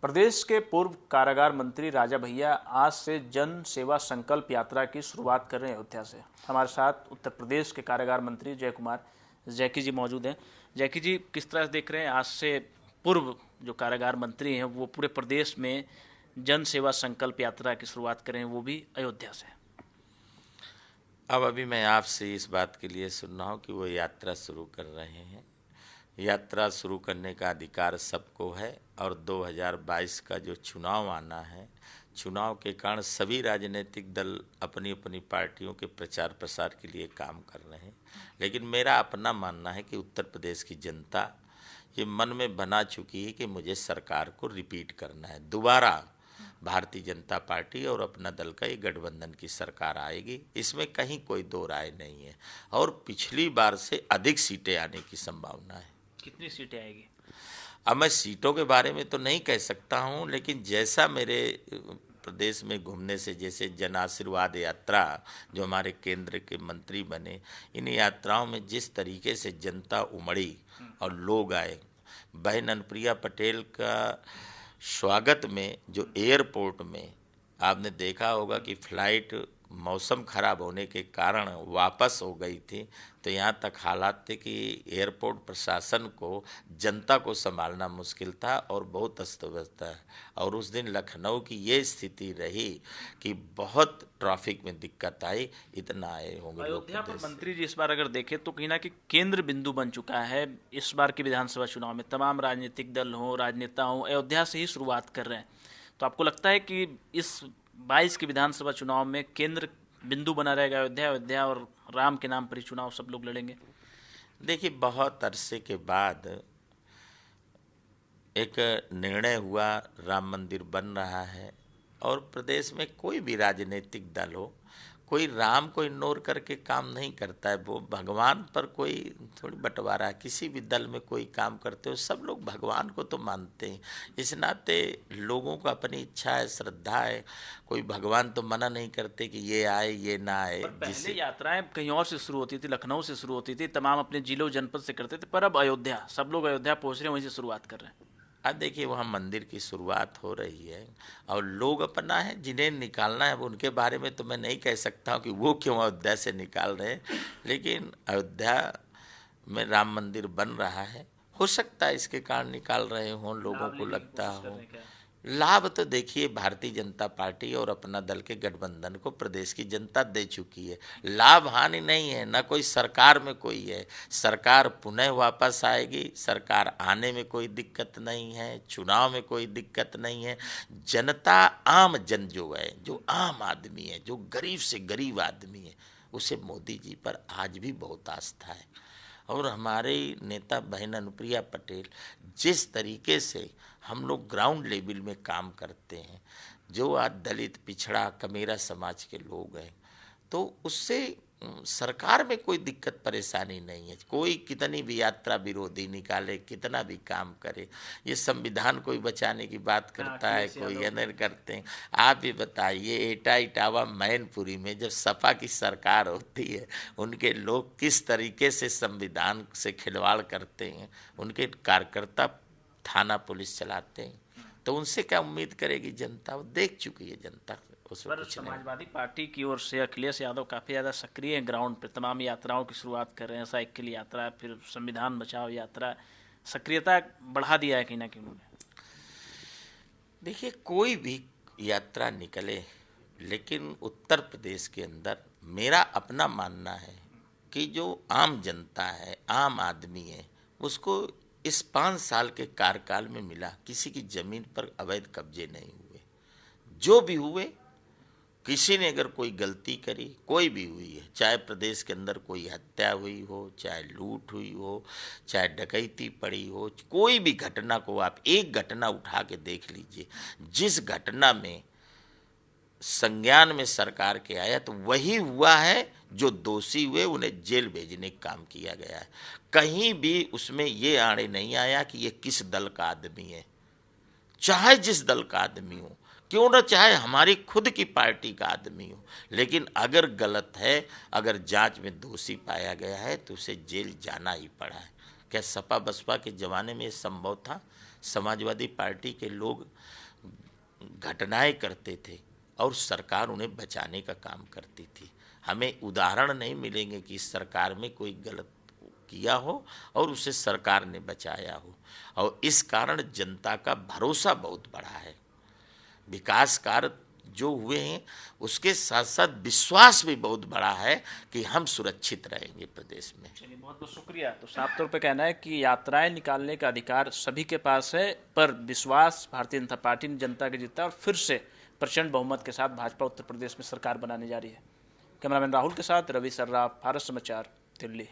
प्रदेश के पूर्व कारागार मंत्री राजा भैया आज से जन सेवा संकल्प यात्रा की शुरुआत कर रहे हैं अयोध्या से। हमारे साथ उत्तर प्रदेश के कारागार मंत्री जय कुमार जैकी जी मौजूद हैं। जैकी जी, किस तरह से देख रहे हैं आज से पूर्व जो कारागार मंत्री हैं वो पूरे प्रदेश में जन सेवा संकल्प यात्रा की शुरुआत करें, वो भी अयोध्या से? अब अभी मैं आपसे इस बात के लिए सुन रहा हूँ कि वो यात्रा शुरू कर रहे हैं। यात्रा शुरू करने का अधिकार सबको है और 2022 का जो चुनाव आना है, चुनाव के कारण सभी राजनीतिक दल अपनी अपनी पार्टियों के प्रचार प्रसार के लिए काम कर रहे हैं। लेकिन मेरा अपना मानना है कि उत्तर प्रदेश की जनता ये मन में बना चुकी है कि मुझे सरकार को रिपीट करना है। दोबारा भारतीय जनता पार्टी और अपना दल का ये गठबंधन की सरकार आएगी, इसमें कहीं कोई दो राय नहीं है। और पिछली बार से अधिक सीटें आने की संभावना है। कितनी सीटें आएगी? अब मैं सीटों के बारे में तो नहीं कह सकता हूं, लेकिन जैसा मेरे प्रदेश में घूमने से, जैसे जन आशीर्वाद यात्रा जो हमारे केंद्र के मंत्री बने, इन यात्राओं में जिस तरीके से जनता उमड़ी और लोग आए, बहन अनुप्रिया पटेल का स्वागत में जो एयरपोर्ट में आपने देखा होगा कि फ्लाइट मौसम खराब होने के कारण वापस हो गई थी, तो यहाँ तक हालात थे कि एयरपोर्ट प्रशासन को जनता को संभालना मुश्किल था और बहुत अस्त व्यस्त है। और उस दिन लखनऊ की ये स्थिति रही कि बहुत ट्रैफिक में दिक्कत आई, इतना आए होंगे लोग। अयोध्या पर मंत्री जी इस बार अगर देखें तो कहीं ना कहीं केंद्र बिंदु बन चुका है। इस बार के विधानसभा चुनाव में तमाम राजनीतिक दल हों, राजनेता हों, अयोध्या से ही शुरुआत कर रहे हैं। तो आपको लगता है कि इस 22 के विधानसभा चुनाव में केंद्र बिंदु बना रहेगा अयोध्या, अयोध्या और राम के नाम पर ही चुनाव सब लोग लड़ेंगे? देखिए, बहुत अरसे के बाद एक निर्णय हुआ, राम मंदिर बन रहा है और प्रदेश में कोई भी राजनीतिक दल हो, कोई राम को इग्नोर करके काम नहीं करता है। वो भगवान पर कोई थोड़ी बंटवारा है। किसी भी दल में कोई काम करते हो, सब लोग भगवान को तो मानते हैं। इस नाते लोगों को अपनी इच्छा है, श्रद्धा है, कोई भगवान तो मना नहीं करते कि ये आए ये ना आए। पहले यात्राएं कहीं और से शुरू होती थी, लखनऊ से शुरू होती थी, तमाम अपने जिलों जनपद से करते थे, पर अब अयोध्या, सब लोग अयोध्या पहुंच रहे हैं, वहीं से शुरुआत कर रहे हैं। अब देखिए, वहाँ मंदिर की शुरुआत हो रही है और लोग अपना है, जिन्हें निकालना है, अब उनके बारे में तो मैं नहीं कह सकता हूँ कि वो क्यों अयोध्या से निकाल रहे हैं। लेकिन अयोध्या में राम मंदिर बन रहा है, हो सकता है इसके कारण निकाल रहे हों, लोगों को लगता हो लाभ। तो देखिए, भारतीय जनता पार्टी और अपना दल के गठबंधन को प्रदेश की जनता दे चुकी है। लाभ हानि नहीं है, ना कोई सरकार में कोई है। सरकार पुनः वापस आएगी, सरकार आने में कोई दिक्कत नहीं है, चुनाव में कोई दिक्कत नहीं है। जनता, आम जन जो है, जो आम आदमी है, जो गरीब से गरीब आदमी है, उसे मोदी जी पर आज भी बहुत आस्था है। और हमारे नेता बहन अनुप्रिया पटेल जिस तरीके से हम लोग ग्राउंड लेवल में काम करते हैं, जो आज दलित, पिछड़ा, कमेरा समाज के लोग हैं, तो उससे सरकार में कोई दिक्कत परेशानी नहीं है। कोई कितनी भी यात्रा विरोधी निकाले, कितना भी काम करे, ये संविधान कोई बचाने की बात करता है, कोई अनर करते हैं। आप भी बताइए, एटा इटावा मैनपुरी में जब सपा की सरकार होती है, उनके लोग किस तरीके से संविधान से खिलवाड़ करते हैं। उनके कार्यकर्ता थाना पुलिस चलाते हैं, तो उनसे क्या उम्मीद करेगी जनता? वो देख चुकी है जनता। पर समाजवादी पार्टी की ओर से अखिलेश यादव काफ़ी ज़्यादा सक्रिय हैं ग्राउंड पे, तमाम यात्राओं की शुरुआत कर रहे हैं। साइकिल यात्रा, फिर संविधान बचाओ यात्रा, सक्रियता बढ़ा दिया है कहीं ना कहीं उन्होंने। देखिए, कोई भी यात्रा निकले, लेकिन उत्तर प्रदेश के अंदर मेरा अपना मानना है कि जो आम जनता है, आम आदमी है, उसको इस 5 साल के कार्यकाल में मिला, किसी की ज़मीन पर अवैध कब्जे नहीं हुए। जो भी हुए, किसी ने अगर कोई गलती करी, कोई भी हुई है, चाहे प्रदेश के अंदर कोई हत्या हुई हो, चाहे लूट हुई हो, चाहे डकैती पड़ी हो, कोई भी घटना को आप एक घटना उठा के देख लीजिए, जिस घटना में संज्ञान में सरकार के आया तो वही हुआ है। जो दोषी हुए उन्हें जेल भेजने का काम किया गया है। कहीं भी उसमें ये आड़े नहीं आया कि ये किस दल का आदमी है, चाहे जिस दल का आदमी हो, क्यों ना चाहे हमारी खुद की पार्टी का आदमी हो। लेकिन अगर गलत है, अगर जांच में दोषी पाया गया है तो उसे जेल जाना ही पड़ा है। क्या सपा बसपा के ज़माने में ये संभव था? समाजवादी पार्टी के लोग घटनाएं करते थे और सरकार उन्हें बचाने का काम करती थी। हमें उदाहरण नहीं मिलेंगे कि इस सरकार में कोई गलत किया हो और उसे सरकार ने बचाया हो, और इस कारण जनता का भरोसा बहुत बढ़ा है। विकास कार्य जो हुए हैं उसके साथ साथ विश्वास भी बहुत बड़ा है कि हम सुरक्षित रहेंगे प्रदेश में। चलिए, बहुत बहुत शुक्रिया। तो साफ तौर पे कहना है कि यात्राएं निकालने का अधिकार सभी के पास है, पर विश्वास भारतीय जनता पार्टी ने जनता के जीता और फिर से प्रचंड बहुमत के साथ भाजपा उत्तर प्रदेश में सरकार बनाने जा रही है। कैमरामैन राहुल के साथ रवि सर्राफ, भारत समाचार, दिल्ली।